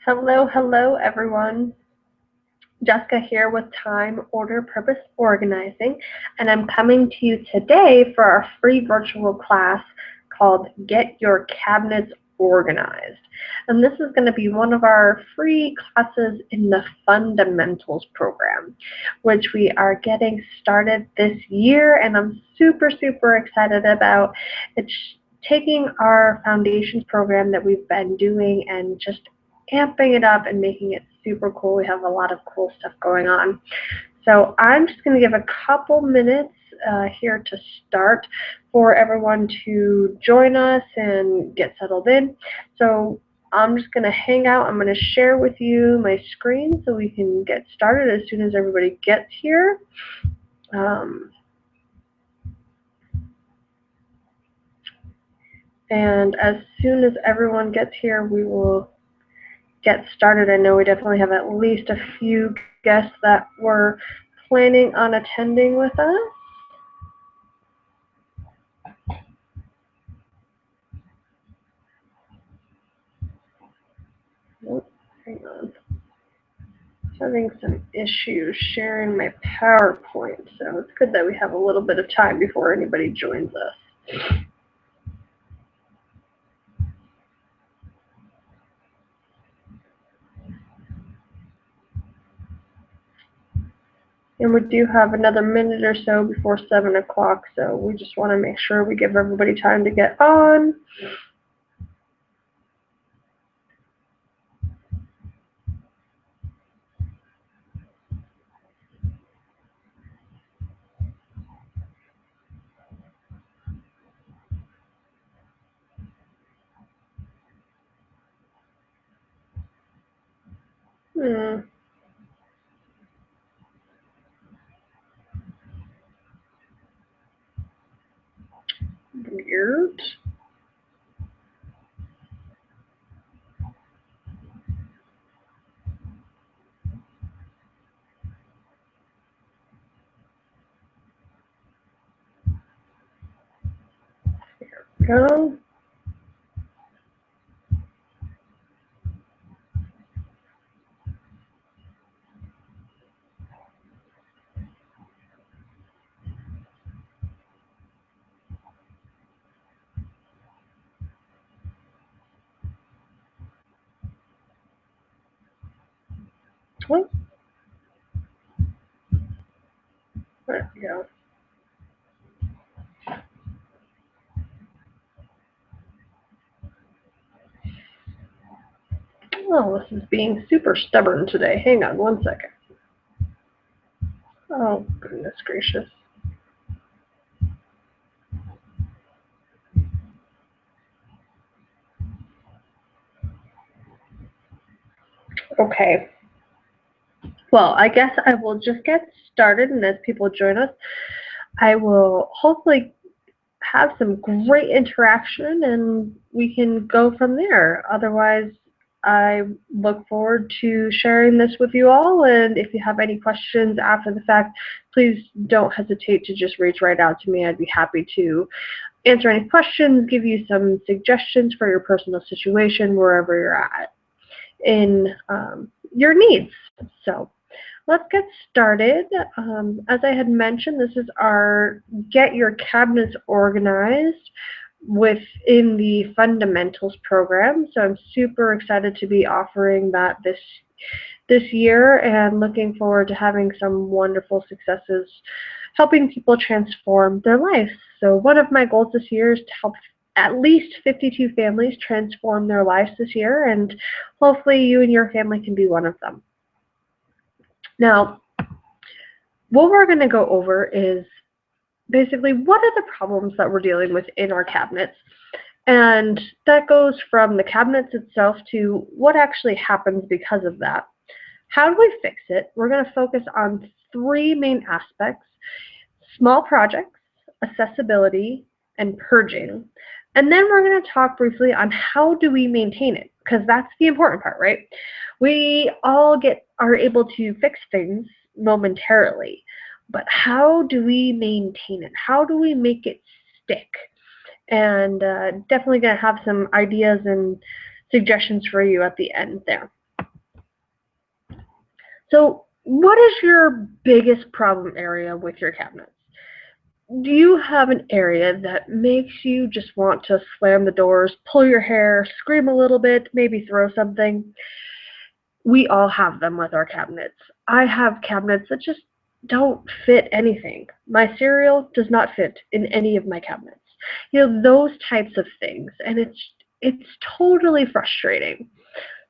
Hello, hello everyone. Jessica here with Time, Order, Purpose, Organizing, and I'm coming to you today for our free virtual class called Get Your Cabinets Organized. And this is going to be one of our free classes in the Fundamentals program, which we are getting started this year, and I'm super, super excited about. It's taking our foundations program that we've been doing and just amping it up and making it super cool. We have a lot of cool stuff going on. So I'm just going to give a couple minutes here to start for everyone to join us and get settled in. So I'm just going to hang out. I'm going to share with you my screen so we can get started as soon as everybody gets here. And as soon as everyone gets here, we will get started. I know we definitely have at least a few guests that were planning on attending with us. Oh, hang on. Having some issues sharing my PowerPoint, so it's good that we have a little bit of time before anybody joins us. And we do have another minute or so before 7 o'clock, so we just want to make sure we give everybody time to get on. Weird. There we go. What? There we go. Oh, this is being super stubborn today. Hang on one second. Oh, goodness gracious. Okay. Well, I guess I will just get started, and as people join us, I will hopefully have some great interaction, and we can go from there. Otherwise, I look forward to sharing this with you all, and if you have any questions after the fact, please don't hesitate to just reach right out to me. I'd be happy to answer any questions, give you some suggestions for your personal situation, wherever you're at in your needs. So let's get started. As I had mentioned, this is our Get Your Cabinets Organized within the Fundamentals program. So I'm super excited to be offering that this year and looking forward to having some wonderful successes helping people transform their lives. So one of my goals this year is to help at least 52 families transform their lives this year, and hopefully you and your family can be one of them. Now, what we're going to go over is basically what are the problems that we're dealing with in our cabinets, and that goes from the cabinets itself to what actually happens because of that. How do we fix it? We're going to focus on three main aspects: small projects, accessibility, and purging. And then we're going to talk briefly on how do we maintain it, because that's the important part, right? We all are able to fix things momentarily, but how do we maintain it? How do we make it stick? And definitely going to have some ideas and suggestions for you at the end there. So what is your biggest problem area with your cabinets? Do you have an area that makes you just want to slam the doors, pull your hair, scream a little bit, maybe throw something? We all have them with our cabinets. I have cabinets that just don't fit anything. My cereal does not fit in any of my cabinets. Those types of things. And it's totally frustrating.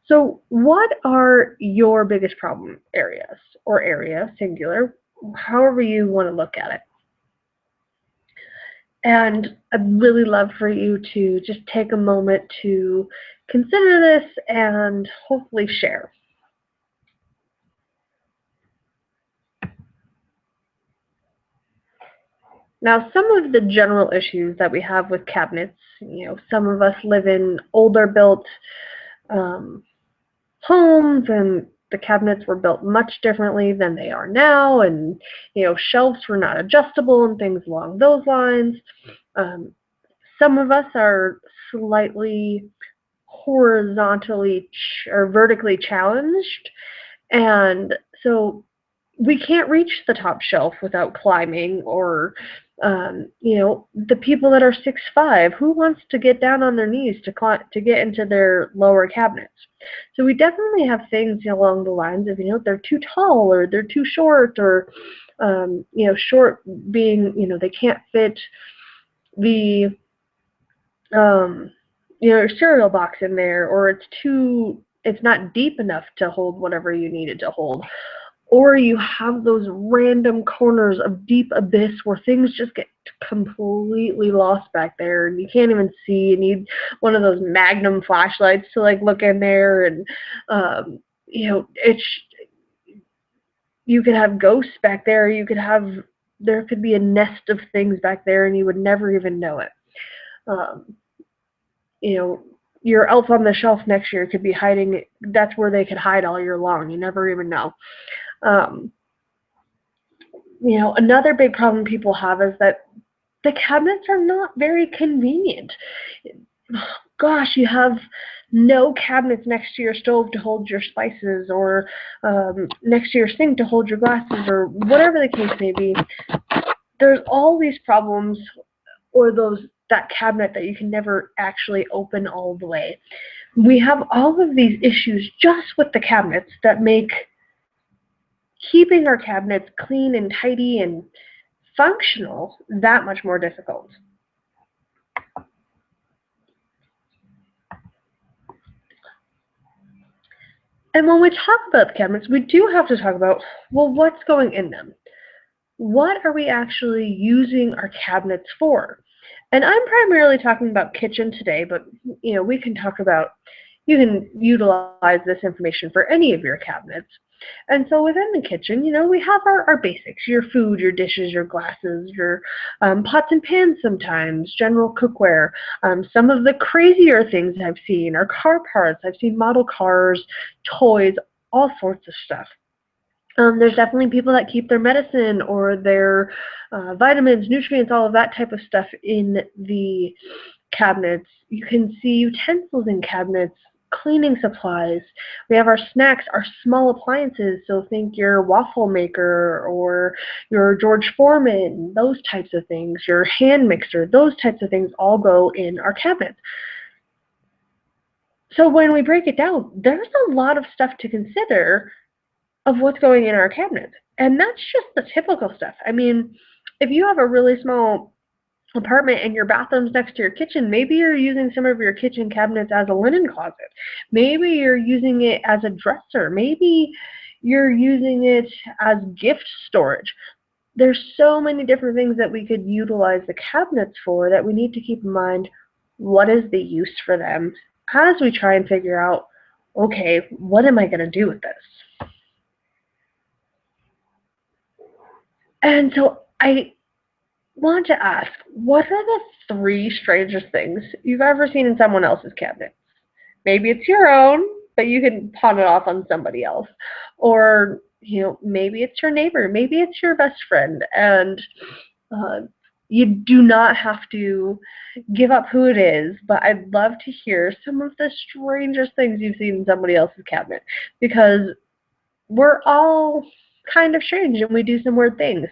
So what are your biggest problem areas, or area, singular, however you want to look at it? And I'd really love for you to just take a moment to consider this and hopefully share. Now, some of the general issues that we have with cabinets, some of us live in older built um, homes, and the cabinets were built much differently than they are now, and shelves were not adjustable and things along those lines. Um, some of us are slightly horizontally or vertically challenged, and so we can't reach the top shelf without climbing, or the people that are 6'5", who wants to get down on their knees to get into their lower cabinets? So we definitely have things along the lines of they're too tall, or they're too short, or short being they can't fit the cereal box in there, or it's not deep enough to hold whatever you need it to hold. Or you have those random corners of deep abyss where things just get completely lost back there, and you can't even see. You need one of those magnum flashlights to look in there, and it's you could have ghosts back there. There could be a nest of things back there, and you would never even know it. Um, your elf on the shelf next year could be hiding. That's where they could hide all year long. You never even know. Um, another big problem people have is that the cabinets are not very convenient. Gosh, you have no cabinets next to your stove to hold your spices, or next to your sink to hold your glasses, or whatever the case may be. There's all these problems, or that cabinet that you can never actually open all the way. We have all of these issues just with the cabinets that make keeping our cabinets clean and tidy and functional that much more difficult. And when we talk about the cabinets, we do have to talk about, well, what's going in them? What are we actually using our cabinets for? And I'm primarily talking about kitchen today, but we can talk about, you can utilize this information for any of your cabinets. And so within the kitchen, we have our basics: your food, your dishes, your glasses, your pots and pans sometimes, general cookware. Some of the crazier things I've seen are car parts. I've seen model cars, toys, all sorts of stuff. There's definitely people that keep their medicine or their vitamins, nutrients, all of that type of stuff in the cabinets. You can see utensils in cabinets, cleaning supplies. We have our snacks, our small appliances, so think your waffle maker or your George Foreman, those types of things, your hand mixer, those types of things all go in our cabinets. So when we break it down, there's a lot of stuff to consider of what's going in our cabinets. And that's just the typical stuff. I mean, if you have a really small apartment and your bathroom's next to your kitchen, maybe you're using some of your kitchen cabinets as a linen closet. Maybe you're using it as a dresser. Maybe you're using it as gift storage. There's so many different things that we could utilize the cabinets for that we need to keep in mind what is the use for them as we try and figure out, okay, what am I going to do with this? And so I want to ask, what are the 3 strangest things you've ever seen in someone else's cabinet? Maybe it's your own, but you can pawn it off on somebody else. Or, maybe it's your neighbor. Maybe it's your best friend. And you do not have to give up who it is, but I'd love to hear some of the strangest things you've seen in somebody else's cabinet. Because we're all kind of strange and we do some weird things.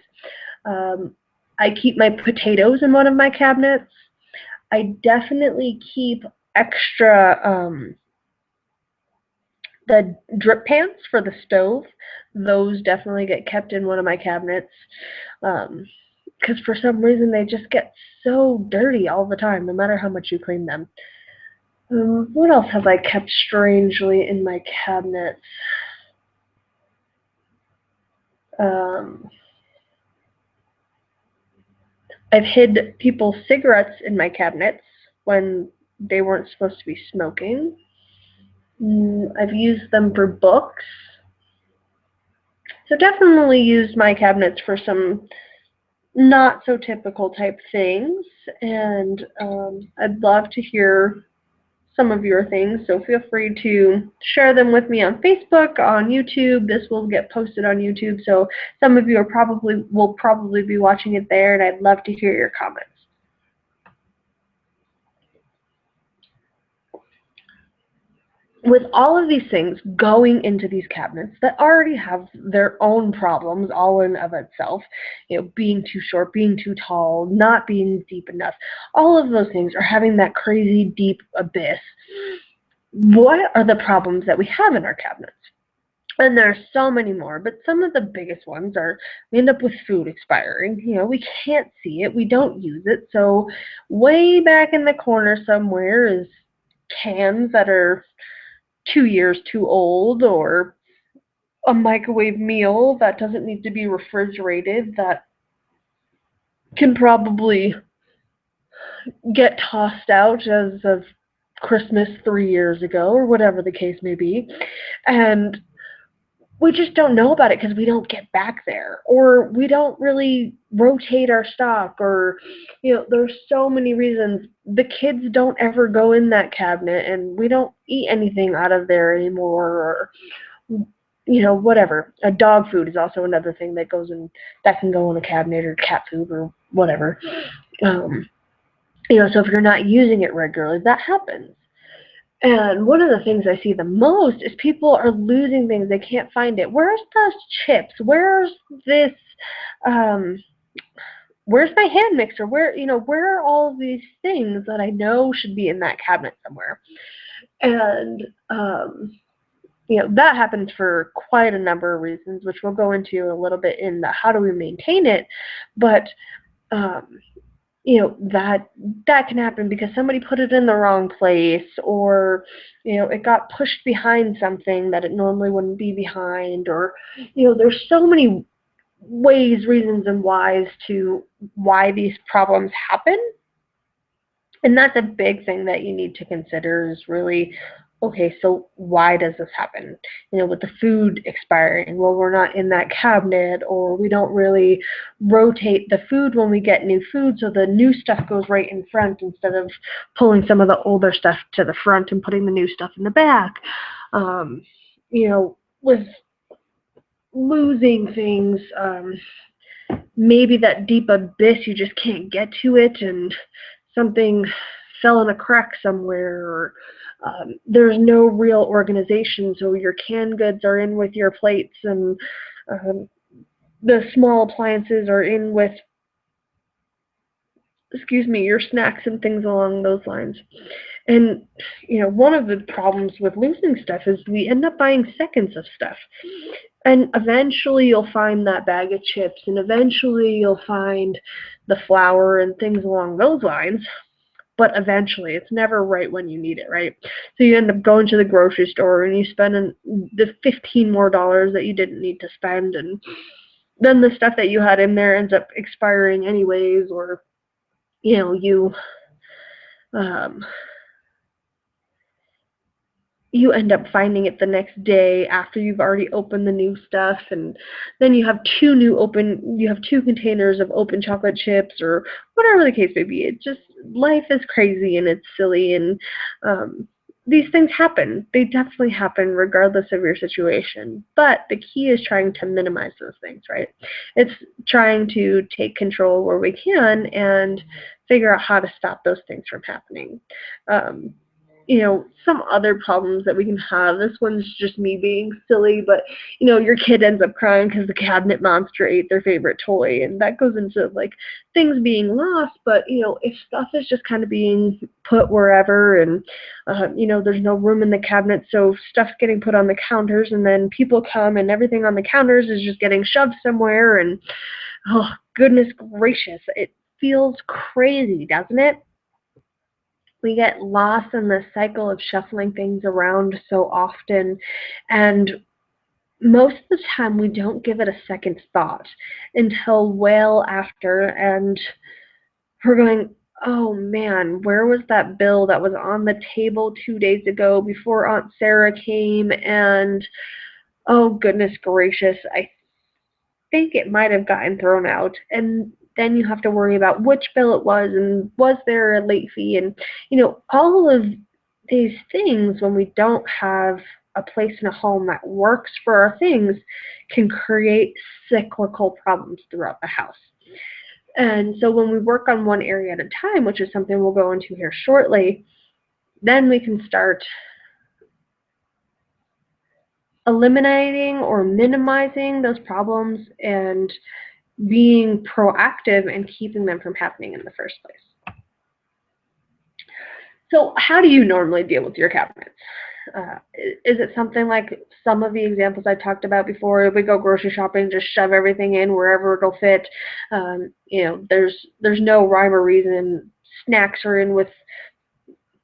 I keep my potatoes in one of my cabinets. I definitely keep extra the drip pans for the stove. Those definitely get kept in one of my cabinets because for some reason they just get so dirty all the time, no matter how much you clean them. What else have I kept strangely in my cabinets? I've hid people's cigarettes in my cabinets when they weren't supposed to be smoking. I've used them for books. So definitely used my cabinets for some not so typical type things. And I'd love to hear some of your things. So feel free to share them with me on Facebook, on YouTube. This will get posted on YouTube. So some of you will probably be watching it there, and I'd love to hear your comments. With all of these things going into these cabinets that already have their own problems all in of itself, being too short, being too tall, not being deep enough, all of those things are having that crazy deep abyss. What are the problems that we have in our cabinets? And there's so many more, but some of the biggest ones are we end up with food expiring. We can't see it, we don't use it, so way back in the corner somewhere is cans that are 2 years too old, or a microwave meal that doesn't need to be refrigerated that can probably get tossed out as of Christmas 3 years ago, or whatever the case may be. And we just don't know about it because we don't get back there, or we don't really rotate our stock, or there's so many reasons. The kids don't ever go in that cabinet, and we don't eat anything out of there anymore, or whatever. Dog food is also another thing that can go in a cabinet, or cat food, or whatever. So if you're not using it regularly, that happens. And one of the things I see the most is people are losing things. They can't find it. Where's those chips? Where's this? Where's my hand mixer? Where are all of these things that I know should be in that cabinet somewhere? And that happens for quite a number of reasons, which we'll go into a little bit in the how do we maintain it. But that can happen because somebody put it in the wrong place, or it got pushed behind something that it normally wouldn't be behind, or there's so many ways, reasons, and whys to why these problems happen. And that's a big thing that you need to consider is really, okay, so why does this happen? With the food expiring, well, we're not in that cabinet, or we don't really rotate the food when we get new food, so the new stuff goes right in front instead of pulling some of the older stuff to the front and putting the new stuff in the back. With losing things, maybe that deep abyss, you just can't get to it, and something fell in a crack somewhere, or there's no real organization, so your canned goods are in with your plates, and the small appliances are in with, your snacks and things along those lines. And one of the problems with losing stuff is we end up buying seconds of stuff. And eventually you'll find that bag of chips, and eventually you'll find the flour and things along those lines. But eventually, it's never right when you need it, right? So you end up going to the grocery store and you spend the $15 more that you didn't need to spend, and then the stuff that you had in there ends up expiring anyways, or you end up finding it the next day after you've already opened the new stuff, and then you have two containers of open chocolate chips, or whatever the case may be. It's just, life is crazy and it's silly, and these things happen. They definitely happen regardless of your situation, but the key is trying to minimize those things, right? It's trying to take control where we can and figure out how to stop those things from happening. some other problems that we can have. This one's just me being silly, but, your kid ends up crying because the cabinet monster ate their favorite toy, and that goes into, like, things being lost, but, if stuff is just kind of being put wherever, and, there's no room in the cabinet, so stuff's getting put on the counters, and then people come, and everything on the counters is just getting shoved somewhere, and, oh, goodness gracious, it feels crazy, doesn't it? We get lost in the cycle of shuffling things around so often, and most of the time we don't give it a second thought until well after, and we're going, oh man, where was that bill that was on the table 2 days ago before Aunt Sarah came? And oh goodness gracious, I think it might have gotten thrown out. And then you have to worry about which bill it was, and was there a late fee, and all of these things, when we don't have a place in a home that works for our things, can create cyclical problems throughout the house. And so when we work on one area at a time, which is something we'll go into here shortly, then we can start eliminating or minimizing those problems and being proactive and keeping them from happening in the first place. So how do you normally deal with your cabinets? Is it something like some of the examples I talked about before? If we go grocery shopping, just shove everything in wherever it'll fit. There's no rhyme or reason. Snacks are in with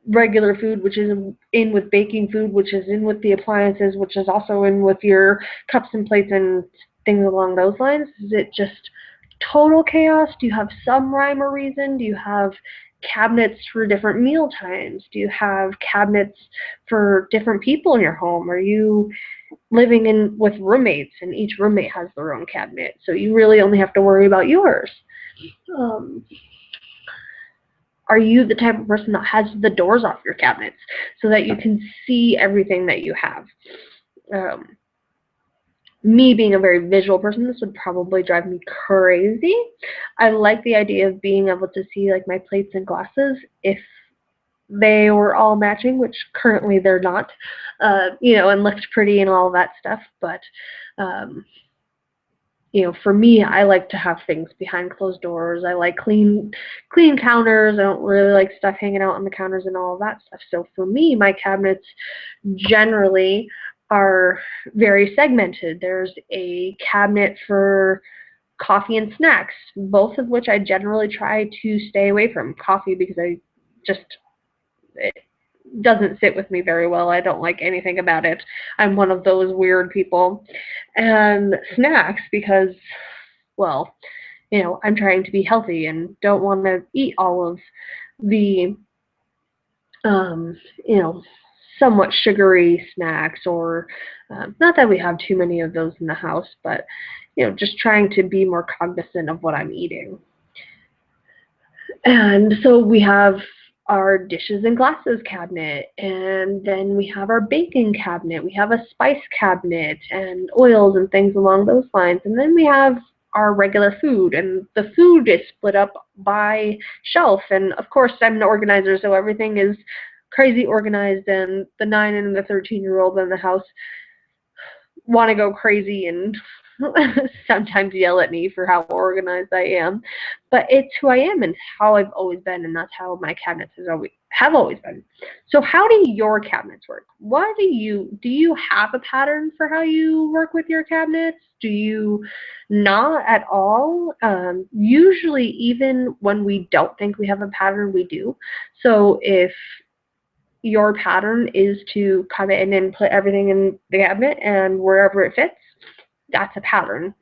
regular food, which is in with baking food, which is in with the appliances, which is also in with your cups and plates and things along those lines. Is it just total chaos? Do you have some rhyme or reason? Do you have cabinets for different meal times? Do you have cabinets for different people in your home? Are you living in with roommates and each roommate has their own cabinet, so you really only have to worry about yours? Are you the type of person that has the doors off your cabinets so that you can see everything that you have? Me being a very visual person, this would probably drive me crazy. I like the idea of being able to see like my plates and glasses if they were all matching, which currently they're not, and looked pretty and all that stuff. But for me, I like to have things behind closed doors. I like clean counters. I don't really like stuff hanging out on the counters and all of that stuff. So for me, my cabinets generally are very segmented. There's a cabinet for coffee and snacks, both of which I generally try to stay away from. Coffee because it doesn't sit with me very well. I don't like anything about it. I'm one of those weird people. And snacks because, well, I'm trying to be healthy and don't want to eat all of the, somewhat sugary snacks, or not that we have too many of those in the house, but, just trying to be more cognizant of what I'm eating. And so we have our dishes and glasses cabinet, and then we have our baking cabinet, we have a spice cabinet and oils and things along those lines, and then we have our regular food, and the food is split up by shelf. And of course I'm an organizer, so everything is crazy organized, and the 9 and the 13-year-old in the house want to go crazy and sometimes yell at me for how organized I am, but it's who I am and how I've always been, and that's how my cabinets have always been. So how do your cabinets work? Do you have a pattern for how you work with your cabinets? Do you not at all? Usually, even when we don't think we have a pattern, we do. So if your pattern is to come in and put everything in the cabinet and wherever it fits, that's a pattern.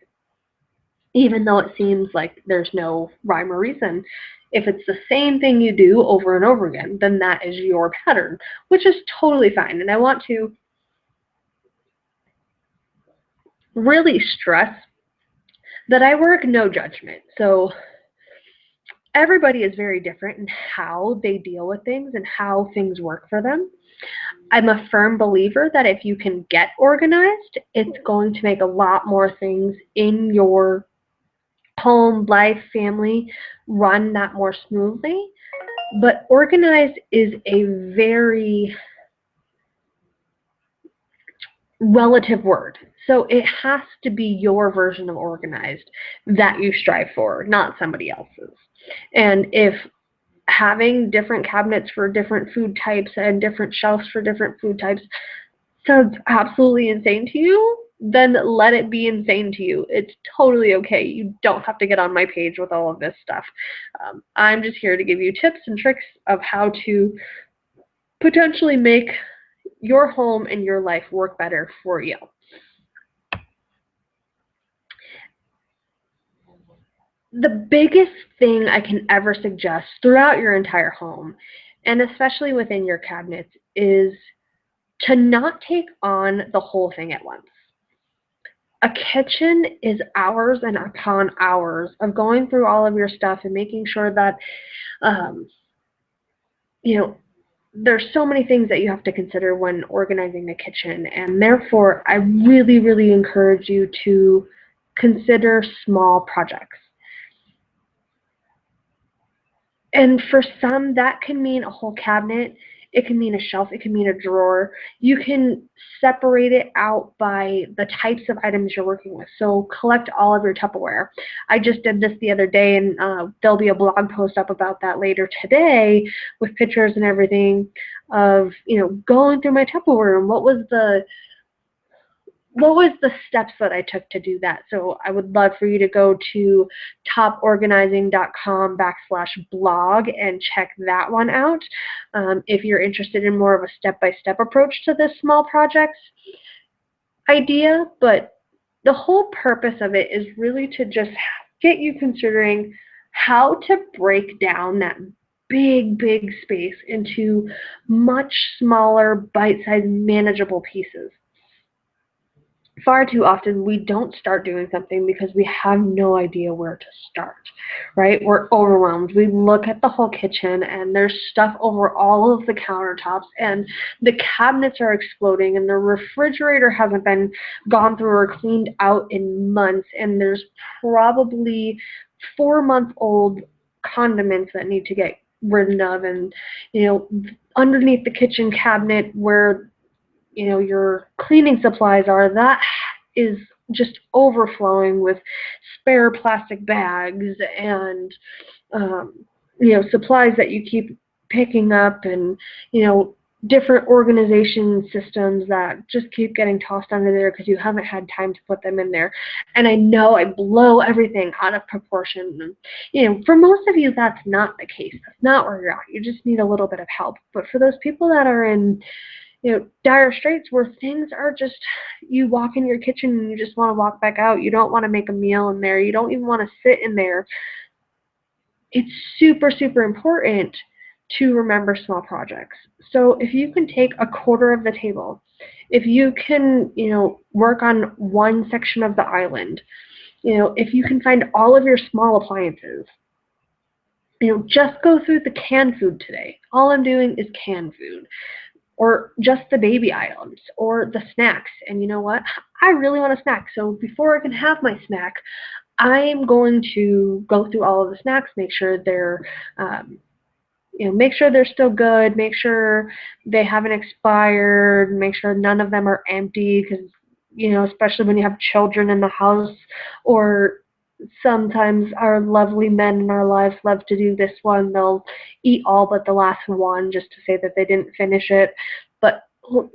Even though it seems like there's no rhyme or reason, if it's the same thing you do over and over again, then that is your pattern, which is totally fine. And I want to really stress that I work no judgment. So everybody is very different in how they deal with things and how things work for them. I'm a firm believer that if you can get organized, it's going to make a lot more things in your home, life, family run that more smoothly But organized is a very relative word. So it has to be your version of organized that you strive for, not somebody else's. And if having different cabinets for different food types and different shelves for different food types sounds absolutely insane to you, then let it be insane to you. It's totally okay. You don't have to get on my page with all of this stuff. I'm just here to give you tips and tricks of how to potentially make your home and your life work better for you. The biggest thing I can ever suggest throughout your entire home, and especially within your cabinets, is to not take on the whole thing at once. A kitchen is hours and upon hours of going through all of your stuff and making sure that, um, you know, there's so many things that you have to consider when organizing the kitchen, and therefore I really, really encourage you to consider small projects. And for some, that can mean a whole cabinet. It can mean a shelf. It can mean a drawer. You can separate it out by the types of items you're working with. So collect all of your Tupperware. I just did this the other day, and there'll be a blog post up about that later today with pictures and everything of, going through my Tupperware and what was the steps that I took to do that. So I would love for you to go to toporganizing.com/blog and check that one out if you're interested in more of a step-by-step approach to this small projects idea. But the whole purpose of it is really to just get you considering how to break down that big space into much smaller, bite-sized, manageable pieces. Far too often we don't start doing something because we have no idea where to start, right? We're overwhelmed. We look at the whole kitchen and there's stuff over all of the countertops and the cabinets are exploding and the refrigerator hasn't been gone through or cleaned out in months, and there's probably 4-month-old condiments that need to get rid of, and underneath the kitchen cabinet where your cleaning supplies are, that is just overflowing with spare plastic bags and supplies that you keep picking up, and different organization systems that just keep getting tossed under there because you haven't had time to put them in there. And I know I blow everything out of proportion. For most of you, that's not the case. That's not where you're at. You just need a little bit of help. But for those people that are in dire straits where things are just, you walk in your kitchen and you just want to walk back out. You don't want to make a meal in there. You don't even want to sit in there. It's super, super important to remember small projects. So if you can take a quarter of the table, if you can, work on one section of the island, if you can find all of your small appliances, just go through the canned food today. All I'm doing is canned food, or just the baby items, or the snacks. And you know what? I really want a snack. So before I can have my snack, I'm going to go through all of the snacks, make sure they're, make sure they're still good, make sure they haven't expired, make sure none of them are empty, because, especially when you have children in the house, or sometimes our lovely men in our lives love to do this one. They'll eat all but the last one just to say that they didn't finish it. But, what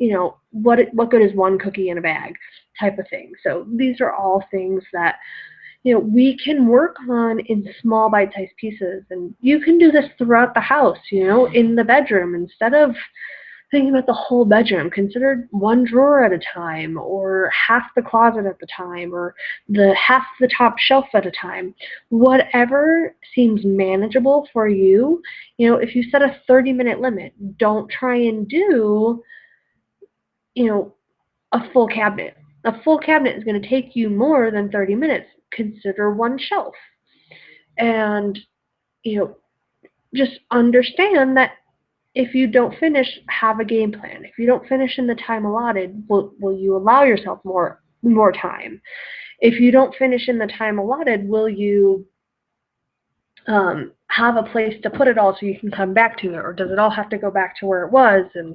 good is one cookie in a bag type of thing. So these are all things that, we can work on in small bite-sized pieces. And you can do this throughout the house, in the bedroom. Instead of thinking about the whole bedroom, consider one drawer at a time, or half the closet at the time, or half the top shelf at a time. Whatever seems manageable for you. If you set a 30-minute limit, don't try and do, a full cabinet. A full cabinet is going to take you more than 30 minutes. Consider one shelf. And, just understand that if you don't finish, have a game plan. If you don't finish in the time allotted, will you allow yourself more time? If you don't finish in the time allotted, will you have a place to put it all so you can come back to it, or does it all have to go back to where it was? And,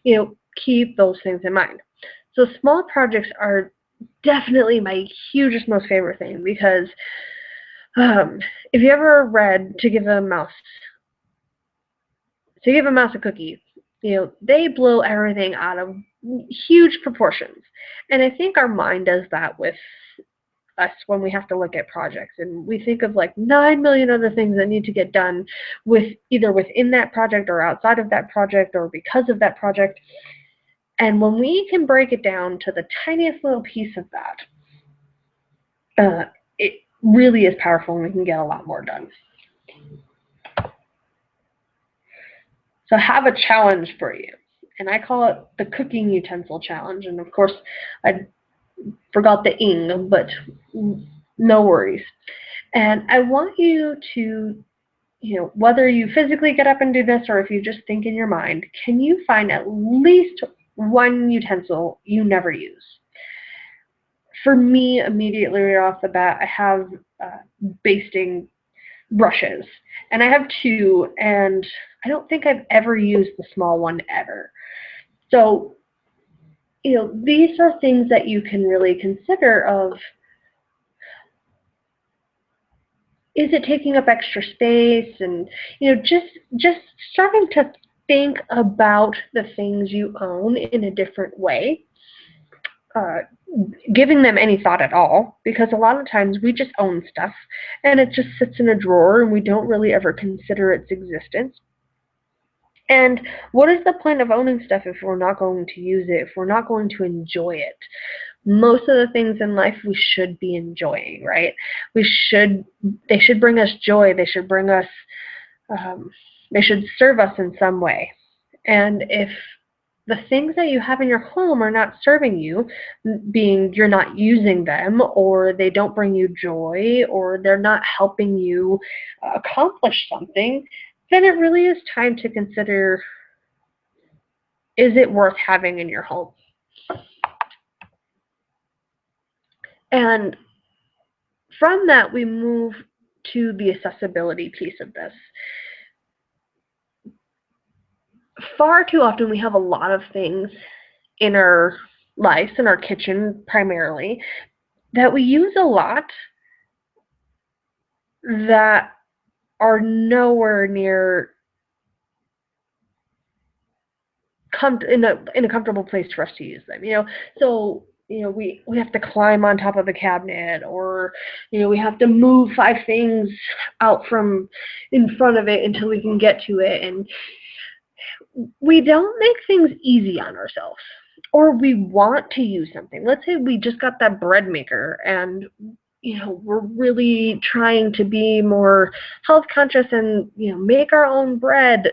you know, keep those things in mind. So small projects are definitely my hugest, most favorite thing, because if you ever read To Give a Mouse a Cookie, you know, they blow everything out of huge proportions. And I think our mind does that with us when we have to look at projects, and we think of like 9 million other things that need to get done with either within that project or outside of that project or because of that project. And when we can break it down to the tiniest little piece of that, it really is powerful, and we can get a lot more done. So I have a challenge for you, and I call it the cooking utensil challenge. And of course, I forgot the ing, but no worries. And I want you to, you know, whether you physically get up and do this or if you just think in your mind, can you find at least one utensil you never use? For me, immediately right off the bat, I have basting brushes, and I have two, and I don't think I've ever used the small one ever. So, you know, these are things that you can really consider of, is it taking up extra space? And, you know, just starting to think about the things you own in a different way, giving them any thought at all, because a lot of times we just own stuff and it just sits in a drawer and we don't really ever consider its existence. And what is the point of owning stuff if we're not going to use it, if we're not going to enjoy it? Most of the things in life we should be enjoying, right? They should bring us joy. They should bring us, they should serve us in some way. And if the things that you have in your home are not serving you, being you're not using them, or they don't bring you joy, or they're not helping you accomplish something, then it really is time to consider, is it worth having in your home? And from that, we move to the accessibility piece of this. Far too often, we have a lot of things in our lives, in our kitchen primarily, that we use a lot that are nowhere near in a comfortable place for us to use them. You know, so you know we have to climb on top of a cabinet, or you know we have to move 5 things out from in front of it until we can get to it, and we don't make things easy on ourselves. Or we want to use something. Let's say we just got that bread maker, and you know we're really trying to be more health conscious and you know make our own bread,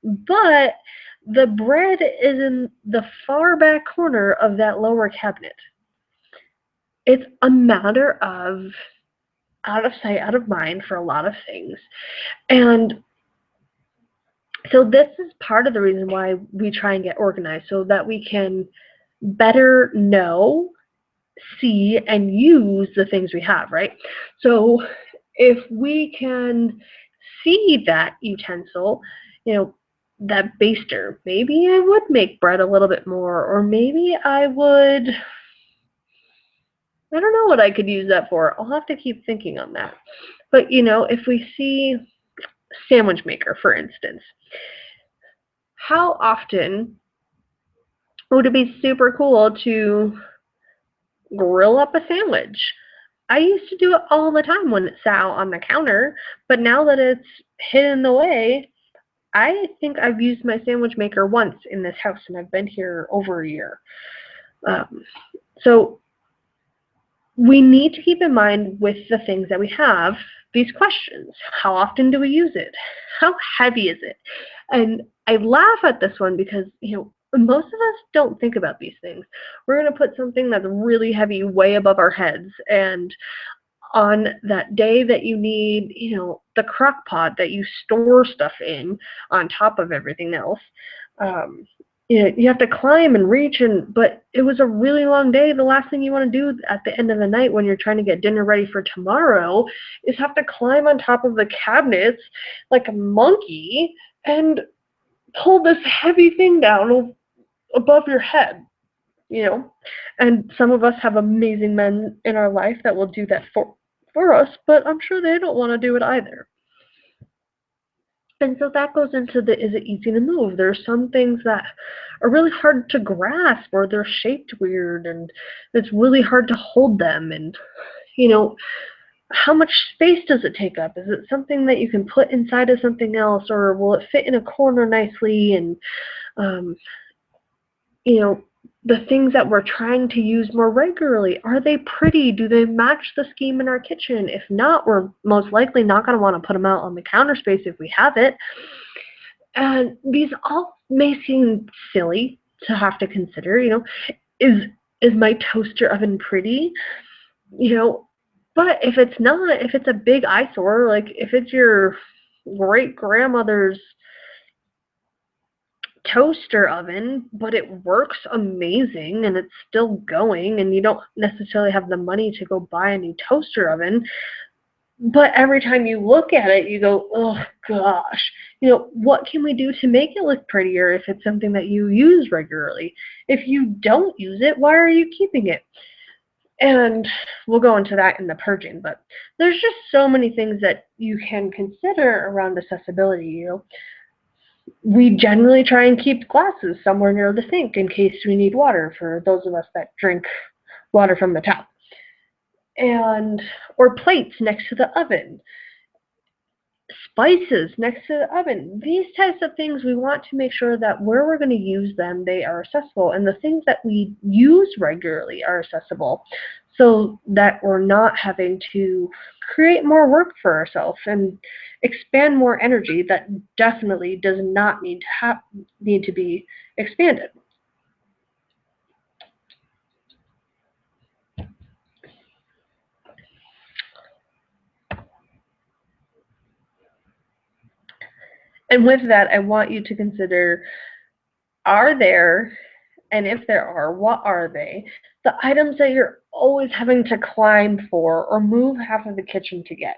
but the bread is in the far back corner of that lower cabinet. It's a matter of out of sight, out of mind for a lot of things. And so this is part of the reason why we try and get organized, so that we can better know, see, and use the things we have, right? So if we can see that utensil, you know, that baster, maybe I would make bread a little bit more, or maybe I would, I don't know what I could use that for. I'll have to keep thinking on that. But, you know, if we see sandwich maker, for instance, how often would it be super cool to grill up a sandwich? I used to do it all the time when it sat out on the counter, but now that it's hidden away, I think I've used my sandwich maker once in this house, and I've been here over a year. So we need to keep in mind with the things that we have these questions. How often do we use it? How heavy is it? And I laugh at this one because, you know, most of us don't think about these things. We're going to put something that's really heavy way above our heads, and on that day that you need, you know, the crock pot that you store stuff in on top of everything else, you have to climb and reach, but it was a really long day. The last thing you want to do at the end of the night when you're trying to get dinner ready for tomorrow is have to climb on top of the cabinets like a monkey and pull this heavy thing down above your head, And some of us have amazing men in our life that will do that for us, but I'm sure they don't want to do it either. And so that goes into is it easy to move? There's some things that are really hard to grasp, or they're shaped weird, and it's really hard to hold them. And, how much space does it take up? Is it something that you can put inside of something else, or will it fit in a corner nicely? And, the things that we're trying to use more regularly, are they pretty? Do they match the scheme in our kitchen? If not, we're most likely not going to want to put them out on the counter space if we have it. And these all may seem silly to have to consider, is my toaster oven pretty? But if it's not, if it's a big eyesore, like if it's your great grandmother's toaster oven, but it works amazing and it's still going, and you don't necessarily have the money to go buy a new toaster oven, but every time you look at it, you go, oh gosh, what can we do to make it look prettier if it's something that you use regularly? If you don't use it, why are you keeping it? And we'll go into that in the purging, but there's just so many things that you can consider around accessibility. We generally try and keep glasses somewhere near the sink in case we need water, for those of us that drink water from the tap. Or plates next to the oven, spices next to the oven. These types of things, we want to make sure that where we're going to use them, they are accessible, and the things that we use regularly are accessible, so that we're not having to create more work for ourselves and expand more energy that definitely does not need to be expanded. And with that, I want you to consider, are there, and if there are, what are they, the items that you're always having to climb for or move half of the kitchen to get?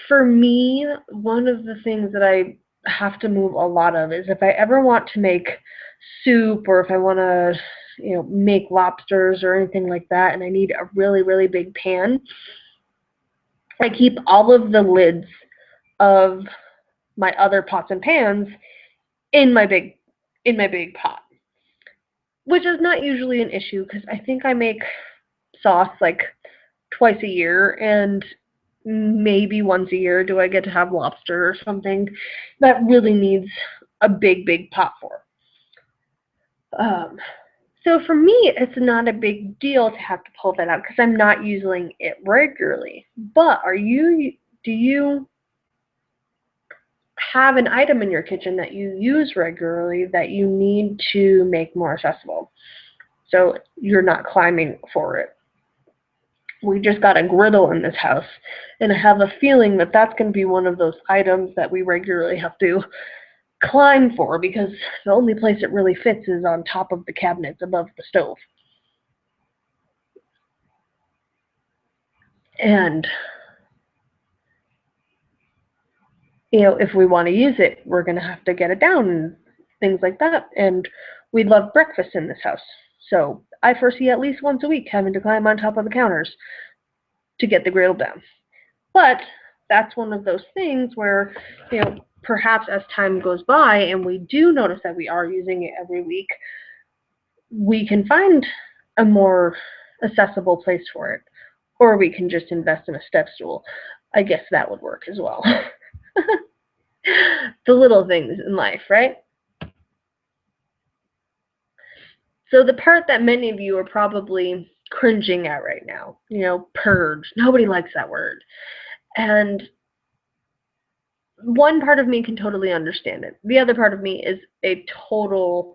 For me, one of the things that I have to move a lot of is if I ever want to make soup, or if I want to, make lobsters or anything like that, and I need a really, really big pan, I keep all of the lids of my other pots and pans in my big pot, which is not usually an issue because I think I make sauce like twice a year, and maybe once a year do I get to have lobster or something that really needs a big, big pot for. So for me, it's not a big deal to have to pull that out because I'm not using it regularly. But do you have an item in your kitchen that you use regularly that you need to make more accessible, so you're not climbing for it? We just got a griddle in this house, and I have a feeling that that's going to be one of those items that we regularly have to climb for, because the only place it really fits is on top of the cabinets above the stove. And if we want to use it, we're going to have to get it down and things like that. And we love breakfast in this house, so I foresee at least once a week having to climb on top of the counters to get the griddle down. But that's one of those things where, perhaps as time goes by and we do notice that we are using it every week, we can find a more accessible place for it. Or we can just invest in a step stool. I guess that would work as well. The little things in life, right? So the part that many of you are probably cringing at right now, purge. Nobody likes that word. And one part of me can totally understand it. The other part of me is a total,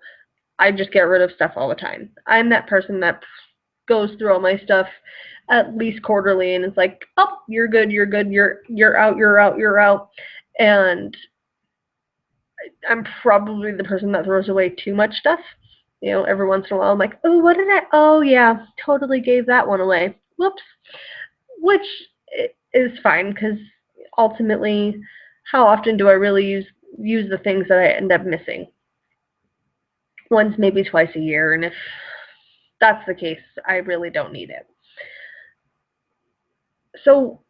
I just get rid of stuff all the time. I'm that person that goes through all my stuff at least quarterly, and it's like, oh, you're good, you're out. And I'm probably the person that throws away too much stuff. Every once in a while I'm like, oh, what did I? Oh, yeah, totally gave that one away. Whoops. Which is fine because ultimately, how often do I really use the things that I end up missing? Once, maybe twice a year, and if that's the case, I really don't need it. So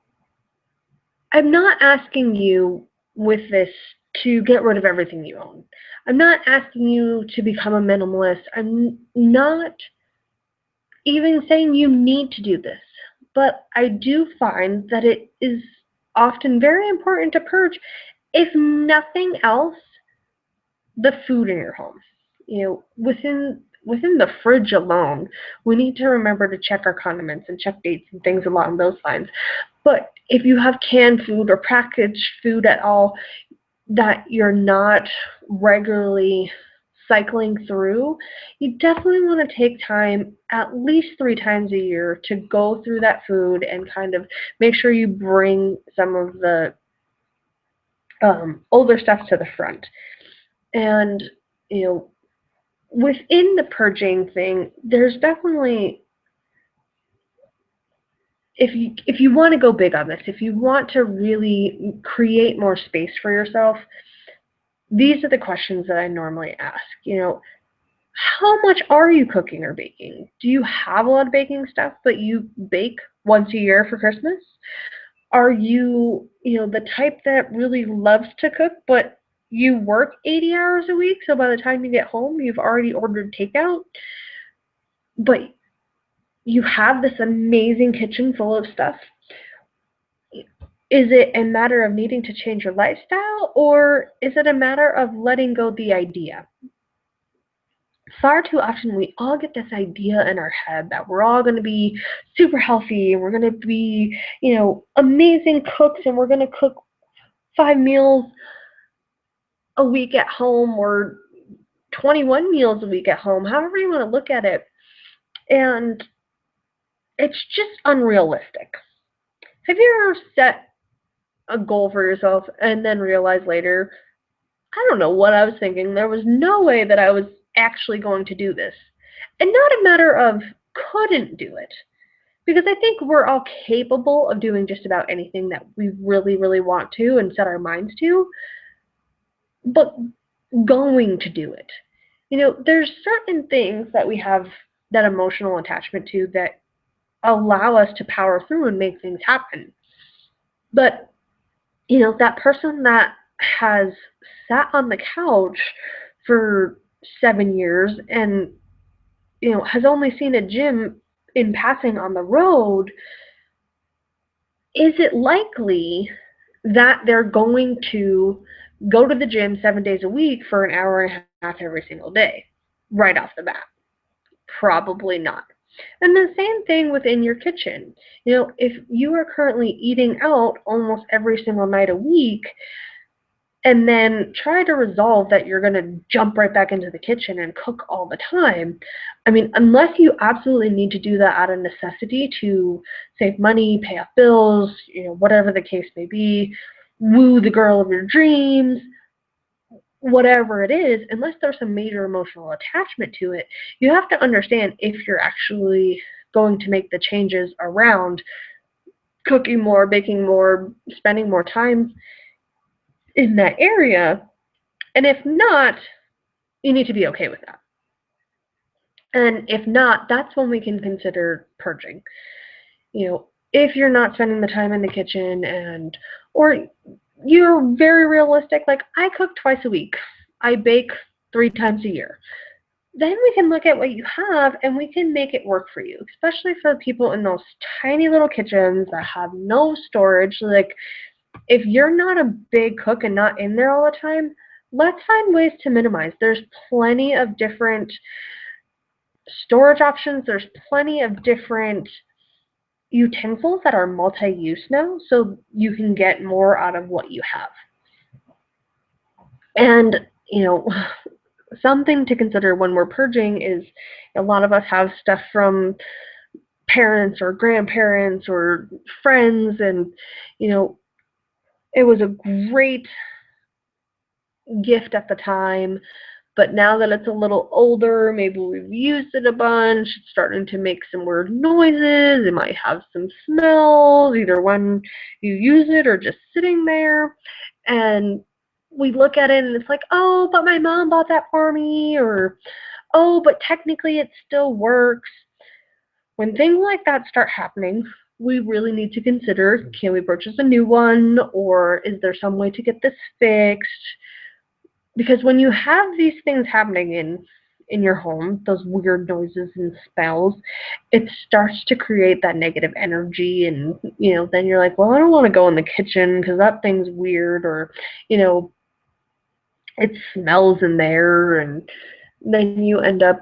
I'm not asking you with this to get rid of everything you own. I'm not asking you to become a minimalist. I'm not even saying you need to do this. But I do find that it is often very important to purge, if nothing else, the food in your home. Within the fridge alone, we need to remember to check our condiments and check dates and things along those lines. But if you have canned food or packaged food at all that you're not regularly cycling through, you definitely want to take time at least 3 times a year to go through that food and kind of make sure you bring some of the older stuff to the front. And, within the purging thing, there's definitely, if you want to go big on this, if you want to really create more space for yourself, these are the questions that I normally ask. How much are you cooking or baking? Do you have a lot of baking stuff, but you bake once a year for Christmas? Are you, the type that really loves to cook, but you work 80 hours a week, so by the time you get home, you've already ordered takeout, but you have this amazing kitchen full of stuff? Is it a matter of needing to change your lifestyle, or is it a matter of letting go the idea? Far too often we all get this idea in our head that we're all going to be super healthy and we're going to be, amazing cooks, and we're going to cook 5 meals a week at home, or 21 meals a week at home, however you want to look at it. And it's just unrealistic. Have you ever set a goal for yourself and then realized later, I don't know what I was thinking. There was no way that I was actually going to do this. And not a matter of couldn't do it, because I think we're all capable of doing just about anything that we really, really want to and set our minds to, but going to do it. There's certain things that we have that emotional attachment to that allow us to power through and make things happen. But, that person that has sat on the couch for 7 years and, has only seen a gym in passing on the road, is it likely that they're going to go to the gym 7 days a week for an hour and a half every single day right off the bat? Probably not. And the same thing within your kitchen. If you are currently eating out almost every single night a week, and then try to resolve that you're going to jump right back into the kitchen and cook all the time, I mean, unless you absolutely need to do that out of necessity to save money, pay off bills, whatever the case may be, woo the girl of your dreams, whatever it is, unless there's some major emotional attachment to it, you have to understand if you're actually going to make the changes around cooking more, baking more, spending more time in that area. And if not, you need to be okay with that. And if not, that's when we can consider purging. If you're not spending the time in the kitchen, or you're very realistic, like I cook twice a week, I bake 3 times a year, then we can look at what you have and we can make it work for you, especially for people in those tiny little kitchens that have no storage. Like, if you're not a big cook and not in there all the time, let's find ways to minimize. There's plenty of different storage options. There's plenty of different utensils that are multi-use now, so you can get more out of what you have. And, something to consider when we're purging is a lot of us have stuff from parents or grandparents or friends, and, it was a great gift at the time, but now that it's a little older, maybe we've used it a bunch, it's starting to make some weird noises, it might have some smells, either when you use it or just sitting there, and we look at it and it's like, oh, but my mom bought that for me, or oh, but technically it still works. When things like that start happening, we really need to consider, can we purchase a new one, or is there some way to get this fixed? Because when you have these things happening in your home, those weird noises and smells, it starts to create that negative energy, and then you're like, well, I don't want to go in the kitchen because that thing's weird, or you know it smells in there, and then you end up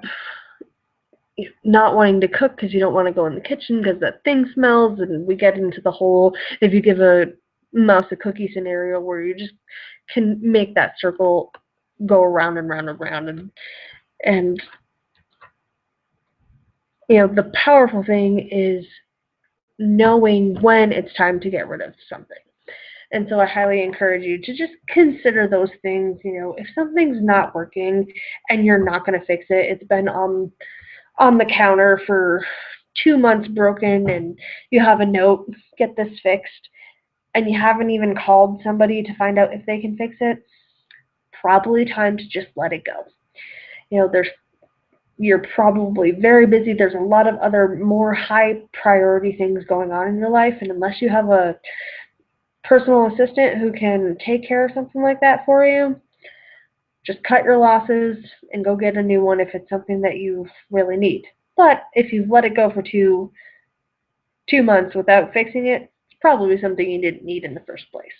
not wanting to cook because you don't want to go in the kitchen because that thing smells, and we get into the whole, if you give a mouse a cookie scenario, where you just can make that circle go around and round and round, and the powerful thing is knowing when it's time to get rid of something. And so I highly encourage you to just consider those things. If something's not working and you're not going to fix it, it's been on the counter for 2 months broken, and you have a note, get this fixed, and you haven't even called somebody to find out if they can fix it, probably time to just let it go. You're probably very busy. There's a lot of other more high priority things going on in your life, and unless you have a personal assistant who can take care of something like that for you, just cut your losses and go get a new one if it's something that you really need. But if you've let it go for two months without fixing it, it's probably something you didn't need in the first place.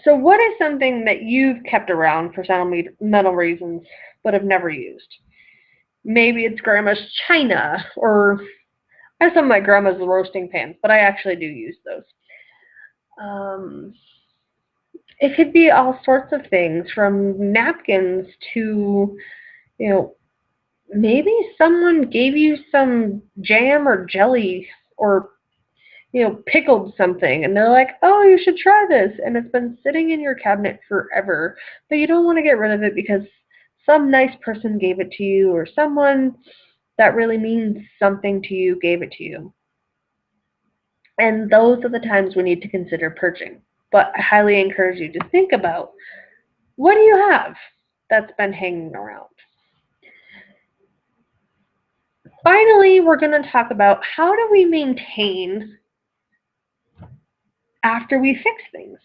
So what is something that you've kept around for sentimental reasons but have never used? Maybe it's grandma's china, or I have some of my grandma's roasting pans, but I actually do use those. It could be all sorts of things, from napkins to, maybe someone gave you some jam or jelly, or pickled something, and they're like, oh, you should try this, and it's been sitting in your cabinet forever, but you don't want to get rid of it because some nice person gave it to you, or someone that really means something to you gave it to you. And those are the times we need to consider purging. But I highly encourage you to think about, what do you have that's been hanging around? Finally, we're going to talk about, how do we maintain after we fix things?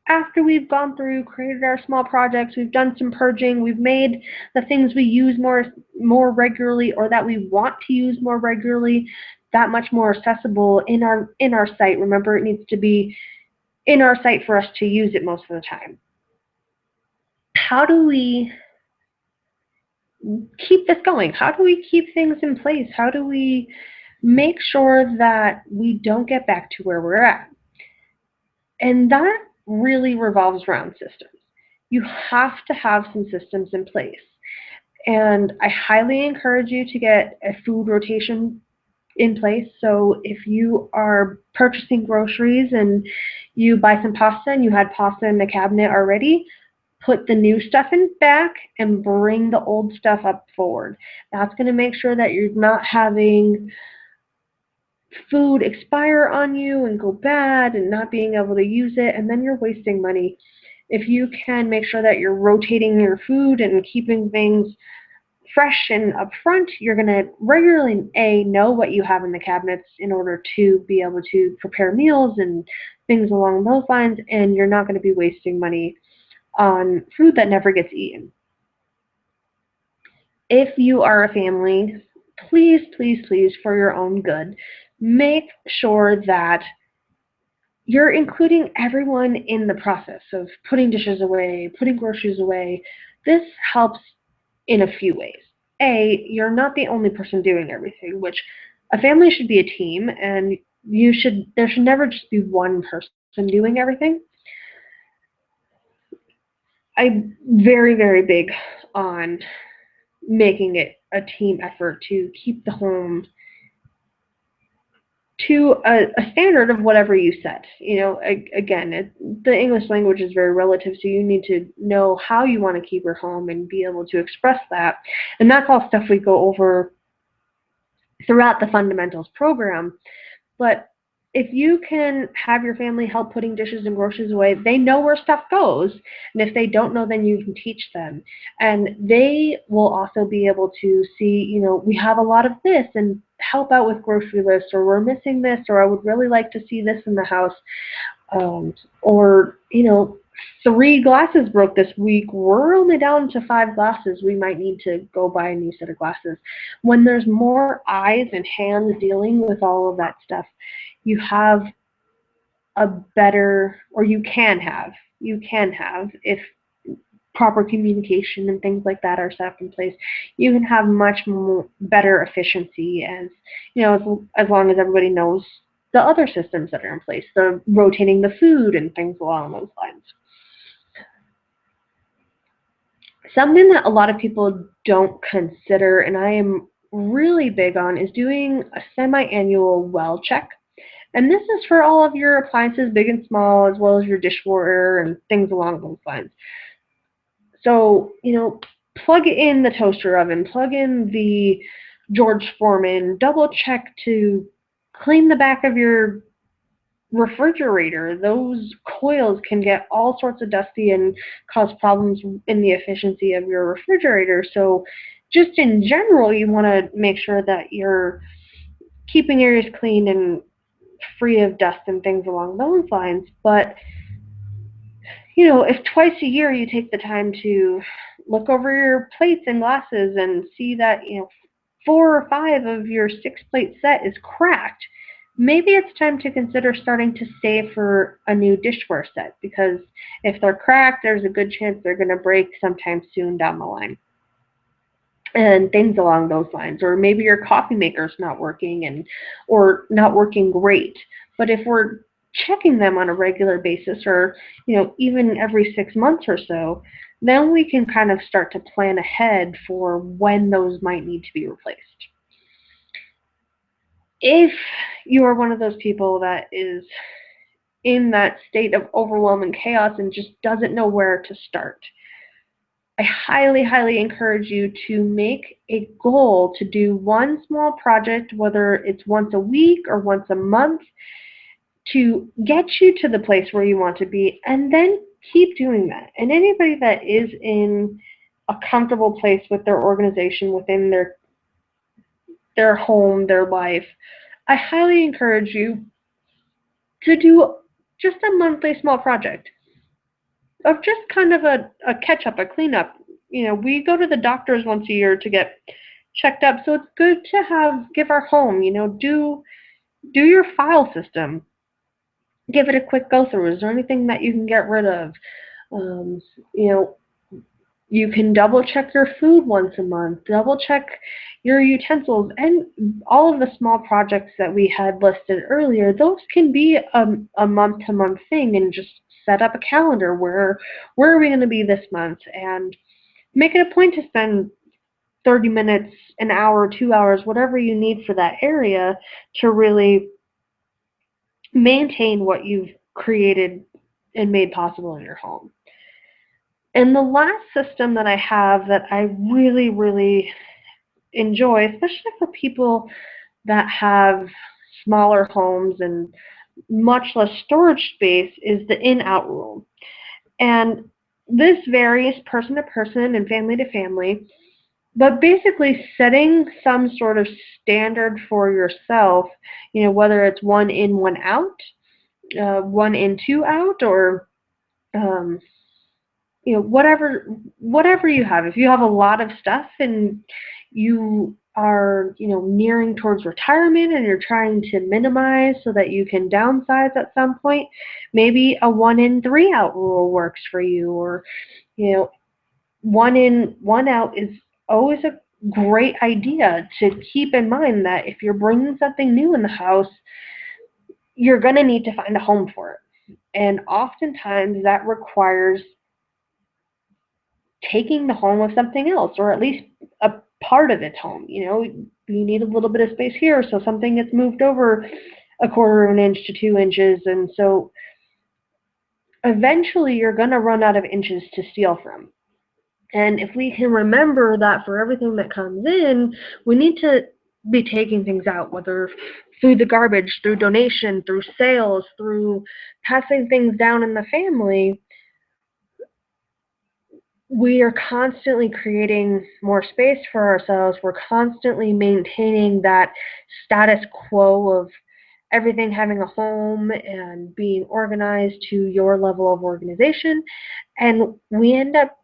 After we've gone through, created our small projects, we've done some purging, we've made the things we use more regularly, or that we want to use more regularly, that much more accessible in our site. Remember, it needs to be in our site for us to use it most of the time. How do we keep this going? How do we keep things in place? How do we make sure that we don't get back to where we're at? And that really revolves around systems. You have to have some systems in place. And I highly encourage you to get a food rotation in place. So if you are purchasing groceries and you buy some pasta and you had pasta in the cabinet already, put the new stuff in back and bring the old stuff up forward. That's going to make sure that you're not having food expire on you and go bad and not being able to use it, and then you're wasting money. If you can make sure that you're rotating your food and keeping things fresh and up front, you're going to regularly know what you have in the cabinets in order to be able to prepare meals and things along those lines, and you're not going to be wasting money on food that never gets eaten. If you are a family, please, please, please, for your own good, make sure that you're including everyone in the process of putting dishes away, putting groceries away. This helps in a few ways. A, you're not the only person doing everything, which a family should be a team, and there should never just be one person doing everything. I'm very, very big on making it a team effort to keep the home to a standard of whatever you set. Again, the English language is very relative, so you need to know how you want to keep your home and be able to express that. And that's all stuff we go over throughout the fundamentals program. But if you can have your family help putting dishes and groceries away, they know where stuff goes. And if they don't know, then you can teach them. And they will also be able to see, we have a lot of this and help out with grocery lists, or we're missing this, or I would really like to see this in the house. Or, 3 glasses broke this week. We're only down to 5 glasses. We might need to go buy a new set of glasses. When there's more eyes and hands dealing with all of that stuff, you have a better, or you can have, if proper communication and things like that are set up in place, you can have much more better efficiency, as as long as everybody knows the other systems that are in place, the rotating the food and things along those lines. Something that a lot of people don't consider, and I am really big on, is doing a semi-annual well check. And this is for all of your appliances, big and small, as well as your dishwasher and things along those lines. So, plug in the toaster oven, plug in the George Foreman, double check to clean the back of your refrigerator. Those coils can get all sorts of dusty and cause problems in the efficiency of your refrigerator. So just in general, you want to make sure that you're keeping areas clean and free of dust and things along those lines. But if twice a year you take the time to look over your plates and glasses and see that 4 or 5 of your 6-plate set is cracked, maybe it's time to consider starting to save for a new dishware set, because if they're cracked, there's a good chance they're going to break sometime soon down the line. And things along those lines. Or maybe your coffee maker's not working or not working great. But if we're checking them on a regular basis, or even every 6 months or so, then we can kind of start to plan ahead for when those might need to be replaced. If you are one of those people that is in that state of overwhelming chaos and just doesn't know where to start, I highly, highly encourage you to make a goal to do one small project, whether it's once a week or once a month, to get you to the place where you want to be, and then keep doing that. And anybody that is in a comfortable place with their organization, within their home, their life, I highly encourage you to do just a monthly small project of just kind of a catch-up, a cleanup. We go to the doctors once a year to get checked up, so it's good to give our home, do your file system. Give it a quick go through. Is there anything that you can get rid of? You can double check your food once a month, double check your utensils, and all of the small projects that we had listed earlier. Those can be a month-to-month thing, and just set up a calendar. Where are we going to be this month? And make it a point to spend 30 minutes, an hour, 2 hours, whatever you need for that area, to really maintain what you've created and made possible in your home. And the last system that I have that I really, really enjoy, especially for people that have smaller homes and much less storage space, is the in-out rule. And this varies person to person and family to family, but basically setting some sort of standard for yourself, whether it's 1 in, 1 out, 1 in, 2 out, or whatever you have. If you have a lot of stuff and you are nearing towards retirement and you're trying to minimize so that you can downsize at some point, maybe a 1 in, 3 out rule works for you. Or 1 in, 1 out is always a great idea to keep in mind, that if you're bringing something new in the house, you're going to need to find a home for it. And oftentimes that requires taking the home of something else, or at least a part of its home. You need a little bit of space here, so something gets moved over 1/4 of an inch to 2 inches, and so eventually you're going to run out of inches to steal from. And if we can remember that for everything that comes in, we need to be taking things out, whether through the garbage, through donation, through sales, through passing things down in the family. We are constantly creating more space for ourselves. We're constantly maintaining that status quo of everything having a home and being organized to your level of organization. And we end up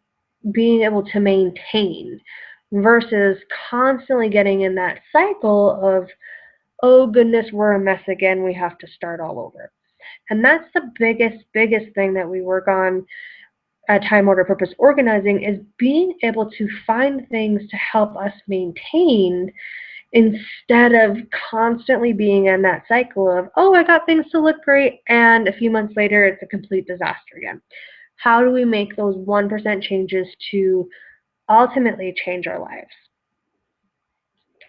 being able to maintain versus constantly getting in that cycle of, oh goodness, we're a mess again, we have to start all over. And that's the biggest thing that we work on at Time Order Purpose Organizing, is being able to find things to help us maintain instead of constantly being in that cycle of, oh, I got things to look great, and a few months later it's a complete disaster again. How do we make those 1% changes to ultimately change our lives?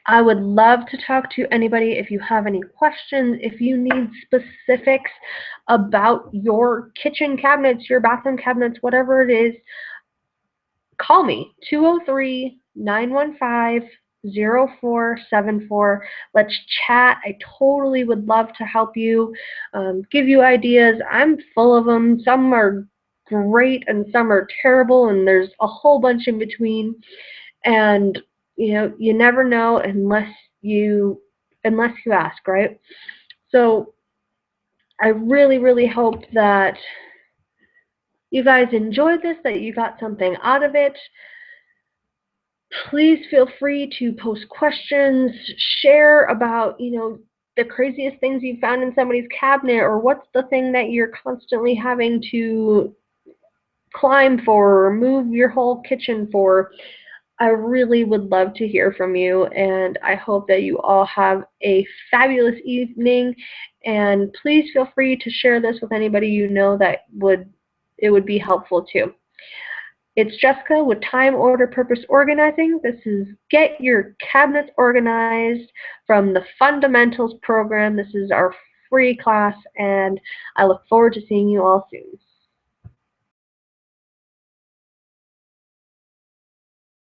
I would love to talk to anybody if you have any questions, if you need specifics about your kitchen cabinets, your bathroom cabinets, whatever it is. Call me, 203-915-0474. Let's chat. I totally would love to help you, give you ideas. I'm full of them. Some are great and some are terrible, and there's a whole bunch in between. And you never know unless you ask, right? So I really hope that you guys enjoyed this, that you got something out of it. Please feel free to post questions, share about, the craziest things you found in somebody's cabinet, or what's the thing that you're constantly having to climb for or move your whole kitchen for. I really would love to hear from you, and I hope that you all have a fabulous evening. And please feel free to share this with anybody you know that it would be helpful too. It's Jessica with Time Order Purpose Organizing. This is Get Your Cabinets Organized from the Fundamentals program. This is our free class, and I look forward to seeing you all soon.